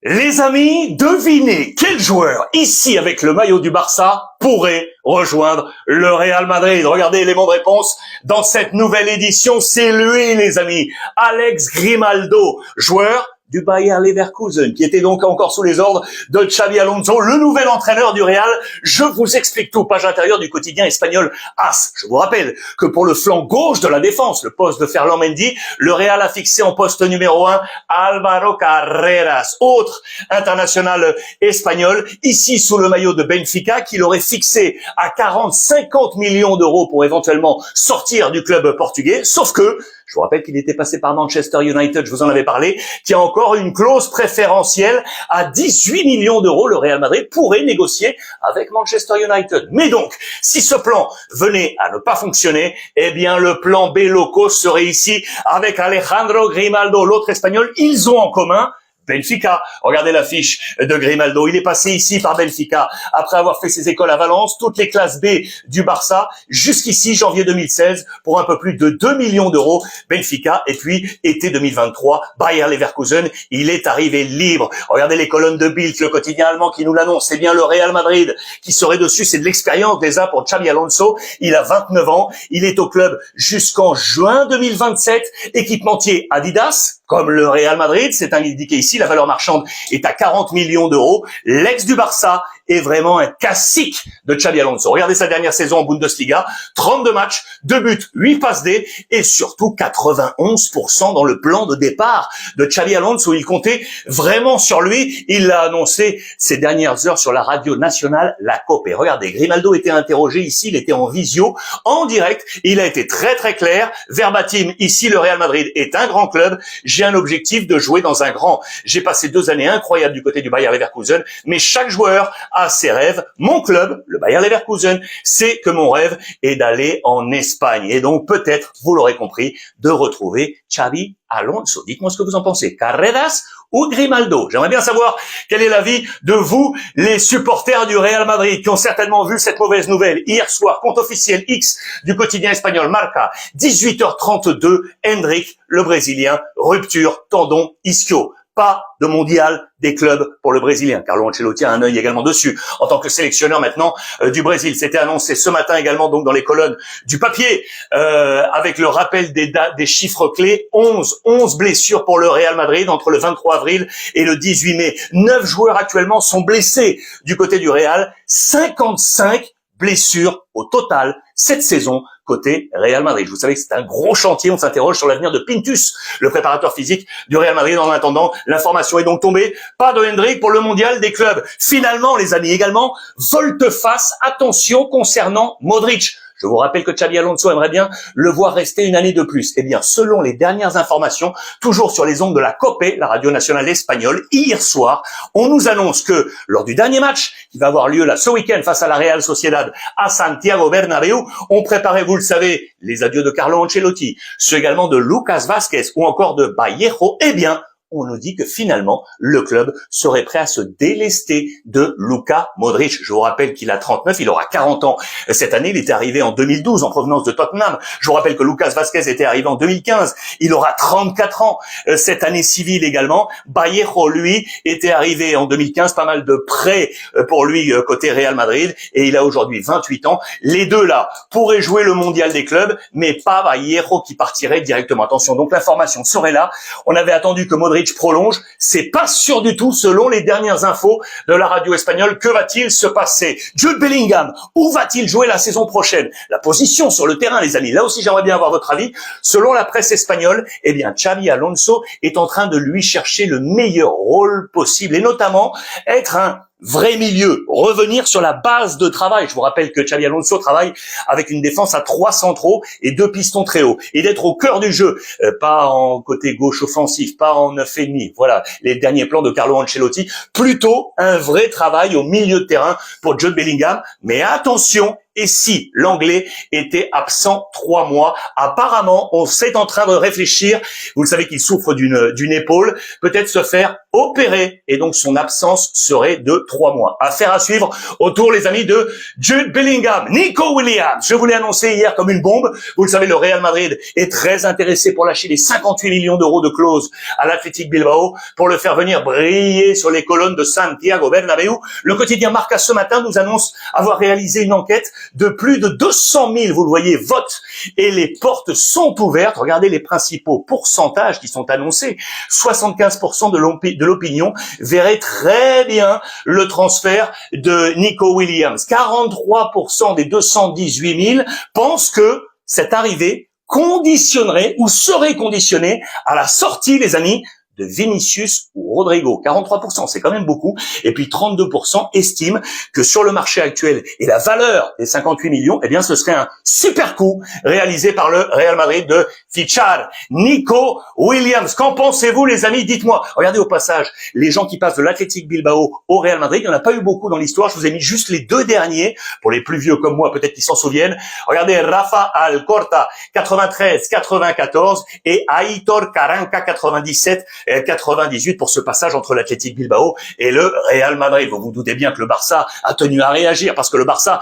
Les amis, devinez quel joueur, ici avec le maillot du Barça, pourrait rejoindre le Real Madrid. Regardez l'élément de réponse dans cette nouvelle édition, c'est lui les amis, Alex Grimaldo, joueur du Bayer Leverkusen, qui était donc encore sous les ordres de Xabi Alonso, le nouvel entraîneur du Real. Je vous explique tout, page intérieure du quotidien espagnol AS. Je vous rappelle que pour le flanc gauche de la défense, le poste de Ferland Mendy, le Real a fixé en poste numéro 1 Álvaro Carreras, autre international espagnol, ici sous le maillot de Benfica, qu'il aurait fixé à 40-50 millions d'euros pour éventuellement sortir du club portugais, sauf que je vous rappelle qu'il était passé par Manchester United, je vous en avais parlé, qui a encore une clause préférentielle à 18 millions d'euros. Le Real Madrid pourrait négocier avec Manchester United. Mais donc, si ce plan venait à ne pas fonctionner, eh bien le plan B loco serait ici avec Alejandro Grimaldo, l'autre espagnol. Ils ont en commun Benfica. Regardez l'affiche de Grimaldo. Il est passé ici par Benfica après avoir fait ses écoles à Valence, toutes les classes B du Barça, jusqu'ici, janvier 2016, pour un peu plus de 2 millions d'euros. Benfica. Et puis, été 2023, Bayer Leverkusen. Il est arrivé libre. Regardez les colonnes de Bild, le quotidien allemand qui nous l'annonce. C'est bien le Real Madrid qui serait dessus. C'est de l'expérience déjà pour Xabi Alonso. Il a 29 ans. Il est au club jusqu'en juin 2027. Équipementier Adidas, comme le Real Madrid, c'est indiqué ici, la valeur marchande est à 40 millions d'euros. L'ex du Barça est vraiment un classique de Xabi Alonso. Regardez sa dernière saison en Bundesliga, 32 matchs, 2 buts, 8 passes D et surtout 91% dans le plan de départ de Xabi Alonso. Il comptait vraiment sur lui. Il l'a annoncé ces dernières heures sur la radio nationale, la COPE. Regardez, Grimaldo était interrogé ici, il était en visio, en direct. Il a été très très clair, verbatim. Ici, le Real Madrid est un grand club. J'ai un objectif de jouer dans un grand. J'ai passé 2 années incroyables du côté du Bayer Leverkusen, mais chaque joueur a ses rêves. Mon club, le Bayer Leverkusen, c'est que mon rêve est d'aller en Espagne. Et donc peut-être, vous l'aurez compris, de retrouver Xabi Alonso. Dites-moi ce que vous en pensez. Carreras ou Grimaldo? J'aimerais bien savoir quel est l'avis de vous, les supporters du Real Madrid, qui ont certainement vu cette mauvaise nouvelle hier soir, compte officiel X du quotidien espagnol Marca, 18h32, Endrick, le Brésilien, rupture, tendon, ischio. Pas de mondial des clubs pour le Brésilien. Carlo Ancelotti a un œil également dessus en tant que sélectionneur maintenant du Brésil. C'était annoncé ce matin également donc dans les colonnes du papier avec le rappel des chiffres clés. 11 blessures pour le Real Madrid entre le 23 avril et le 18 mai. 9 joueurs actuellement sont blessés du côté du Real. 55 blessures au total cette saison côté Real Madrid. Vous savez que c'est un gros chantier. On s'interroge sur l'avenir de Pintus, le préparateur physique du Real Madrid. En attendant, l'information est donc tombée. Pas de Endrick pour le mondial des clubs. Finalement, les amis, également, volte-face, attention concernant Modric. Je vous rappelle que Xabi Alonso aimerait bien le voir rester une année de plus. Eh bien, selon les dernières informations, toujours sur les ondes de la COPE, la radio nationale espagnole, hier soir, on nous annonce que lors du dernier match qui va avoir lieu là ce week-end face à la Real Sociedad à Santiago Bernabéu, on préparait, vous le savez, les adieux de Carlo Ancelotti, ceux également de Lucas Vázquez ou encore de Vallejo. Eh bien, on nous dit que finalement, le club serait prêt à se délester de Luka Modric. Je vous rappelle qu'il a 39, il aura 40 ans cette année. Il était arrivé en 2012 en provenance de Tottenham. Je vous rappelle que Lucas Vázquez était arrivé en 2015. Il aura 34 ans cette année civile également. Vallejo, lui, était arrivé en 2015. Pas mal de prêts pour lui côté Real Madrid. Et il a aujourd'hui 28 ans. Les deux là pourraient jouer le mondial des clubs, mais pas Vallejo qui partirait directement. Attention, donc l'information serait là. On avait attendu que Modric prolonge, c'est pas sûr du tout selon les dernières infos de la radio espagnole. Que va-t-il se passer? Jude Bellingham, où va-t-il jouer la saison prochaine? La position sur le terrain, les amis, là aussi j'aimerais bien avoir votre avis. Selon la presse espagnole, eh bien Xabi Alonso est en train de lui chercher le meilleur rôle possible et notamment être un vrai milieu, revenir sur la base de travail. Je vous rappelle que Xabi Alonso travaille avec une défense à 3 centraux et 2 pistons très hauts. Et d'être au cœur du jeu, pas en côté gauche offensif, pas en 9,5. Voilà, les derniers plans de Carlo Ancelotti. Plutôt un vrai travail au milieu de terrain pour Jude Bellingham. Mais attention, Et si l'Anglais était absent 3 mois? Apparemment, on s'est en train de réfléchir. Vous le savez qu'il souffre d'une épaule, peut-être se faire opérer. Et donc, son absence serait de 3 mois. Affaire à suivre autour, les amis, de Jude Bellingham. Nico Williams, je vous l'ai annoncé hier comme une bombe. Vous le savez, le Real Madrid est très intéressé pour lâcher les 58 millions d'euros de clause à l'Athletic Bilbao pour le faire venir briller sur les colonnes de Santiago Bernabéu. Le quotidien Marca ce matin nous annonce avoir réalisé une enquête de plus de 200 000, vous le voyez, votes. Et les portes sont ouvertes. Regardez les principaux pourcentages qui sont annoncés. 75% de l'opinion verrait très bien le transfert de Nico Williams. 43% des 218 000 pensent que cette arrivée conditionnerait ou serait conditionnée à la sortie, les amis, de Vinicius ou Rodrigo. 43%, c'est quand même beaucoup. Et puis 32% estiment que sur le marché actuel et la valeur des 58 millions, eh bien, ce serait un super coup réalisé par le Real Madrid de fichar Nico Williams. Qu'en pensez-vous, les amis? Dites-moi. Regardez au passage, les gens qui passent de l'Athletic Bilbao au Real Madrid, il n'y en a pas eu beaucoup dans l'histoire. Je vous ai mis juste les 2 derniers, pour les plus vieux comme moi, peut-être qu'ils s'en souviennent. Regardez Rafa Alcorta, 93-94 et Aitor Caranca, 97-98 pour ce passage entre l'Athletic Bilbao et le Real Madrid. Vous vous doutez bien que le Barça a tenu à réagir parce que le Barça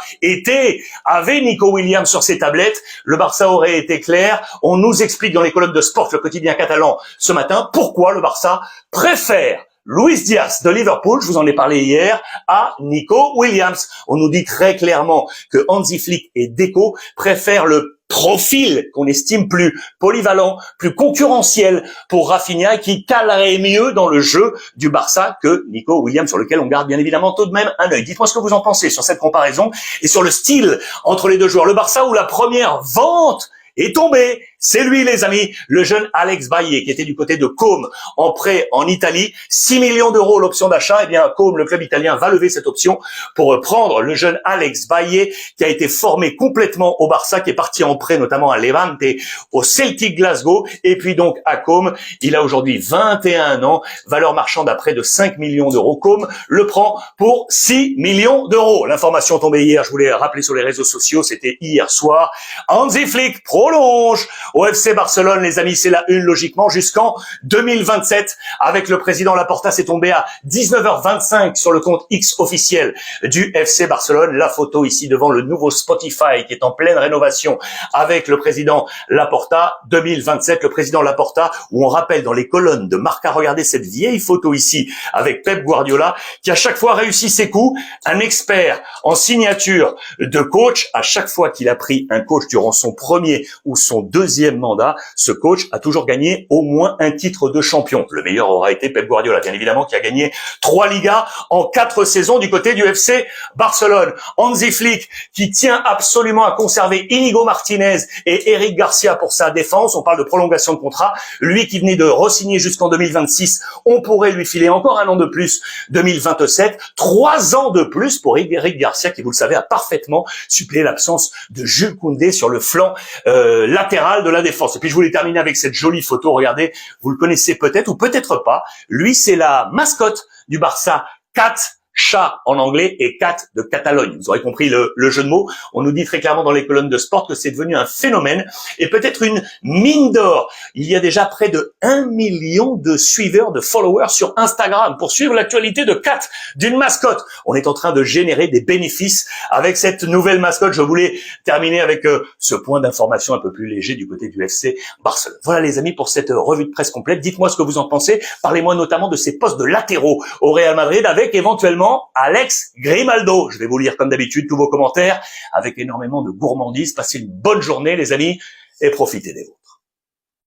avait Nico Williams sur ses tablettes. Le Barça aurait été clair. On nous explique dans les colonnes de Sport, le quotidien catalan, ce matin, pourquoi le Barça préfère Luis Diaz de Liverpool, je vous en ai parlé hier, à Nico Williams. On nous dit très clairement que Hansi Flick et Deco préfèrent le profil qu'on estime plus polyvalent, plus concurrentiel pour Rafinha, qui calerait mieux dans le jeu du Barça que Nico Williams, sur lequel on garde bien évidemment tout de même un œil. Dites-moi ce que vous en pensez sur cette comparaison et sur le style entre les deux joueurs. Le Barça où la première vente est tombé. C'est lui, les amis, le jeune Alex Bailly, qui était du côté de Côme, en prêt en Italie. 6 millions d'euros l'option d'achat. Eh bien, Côme, le club italien, va lever cette option pour prendre le jeune Alex Bailly, qui a été formé complètement au Barça, qui est parti en prêt, notamment à Levante, au Celtic Glasgow, et puis donc à Côme. Il a aujourd'hui 21 ans, valeur marchande à près de 5 millions d'euros. Côme le prend pour 6 millions d'euros. L'information tombée hier, je vous l'ai rappelé sur les réseaux sociaux, c'était hier soir. Hansi Flick prolonge au FC Barcelone, les amis, c'est la une logiquement jusqu'en 2027. Avec le président Laporta, c'est tombé à 19h25 sur le compte X officiel du FC Barcelone. La photo ici devant le nouveau Spotify qui est en pleine rénovation avec le président Laporta. 2027, le président Laporta, où on rappelle dans les colonnes de Marca, regardez cette vieille photo ici avec Pep Guardiola qui à chaque fois réussit ses coups. Un expert en signature de coach. À chaque fois qu'il a pris un coach durant son premier ou son deuxième mandat, ce coach a toujours gagné au moins un titre de champion. Le meilleur aura été Pep Guardiola, bien évidemment, qui a gagné 3 Ligas en 4 saisons du côté du FC Barcelone. Hansi Flick, qui tient absolument à conserver Inigo Martinez et Eric Garcia pour sa défense. On parle de prolongation de contrat. Lui qui venait de re-signer jusqu'en 2026, on pourrait lui filer encore un an de plus, 2027. 3 ans de plus pour Eric Garcia, qui, vous le savez, a parfaitement suppléé l'absence de Jules Koundé sur le flanc latéral de la défense. Et puis je voulais terminer avec cette jolie photo. Regardez, vous le connaissez peut-être ou peut-être pas. Lui, c'est la mascotte du Barça, Cat. Chat en anglais et Cat de Catalogne. Vous aurez compris le jeu de mots. On nous dit très clairement dans les colonnes de Sport que c'est devenu un phénomène et peut-être une mine d'or. Il y a déjà près de 1 million de suiveurs, de followers sur Instagram pour suivre l'actualité de Cat, d'une mascotte. On est en train de générer des bénéfices avec cette nouvelle mascotte. Je voulais terminer avec ce point d'information un peu plus léger du côté du FC Barcelone. Voilà les amis pour cette revue de presse complète. Dites-moi ce que vous en pensez. Parlez-moi notamment de ces postes de latéraux au Real Madrid avec éventuellement Alex Grimaldo. Je vais vous lire comme d'habitude tous vos commentaires avec énormément de gourmandise. Passez une bonne journée les amis et profitez des vôtres.